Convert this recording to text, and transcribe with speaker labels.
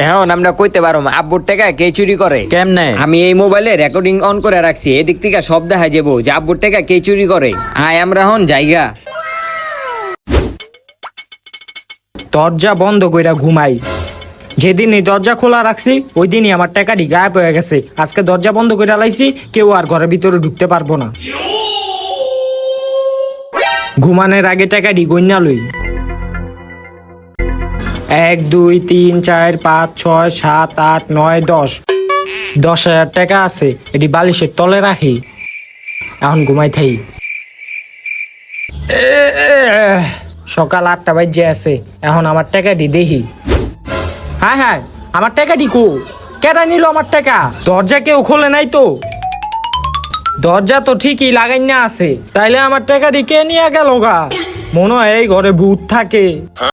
Speaker 1: এখন আমরা কইতে পারো আব্বুর টাকা কে চুরি করে
Speaker 2: কেমনে?
Speaker 1: আমি এই মোবাইলে রেকর্ডিং অন করে রাখছি, এদিক থেকে সব দেখা যাবো যে আব্বুর টাকা কে চুরি করে। আয় আমরা হন জায়গা।
Speaker 3: দরজা বন্ধ কইরা ঘুমাই। যেদিন এই দরজা খোলা রাখছি ওই দিনই আমার টাকাটি গায়েব হয়ে গেছে। আজকে দরজা বন্ধ কইরা লাইছি, কেউ আর ঘরের ভিতরে ঢুকতে পারবো না। ঘুমানোর আগে টাকাটি গইনা লই। 1 2 3 4 5 6 7 8 9 10 10,000 টাকা আছে। এটি বালিশের তলে রাখি। এখন ঘুমাই থাই। সকাল 8টা বাজে আছে, এখন আমার টাকাটি দেখি। হ্যাঁ হ্যাঁ, আমার টাকাটি কো? কেটা নিল আমার টাকা? দরজা কেউ খোলে নাই তো? দরজা তো ঠিকই লাগাই না আছে, তাইলে আমার টাকাটি কে নিয়ে গেল গা? মনে হয় এই ঘরে ভূত থাকে।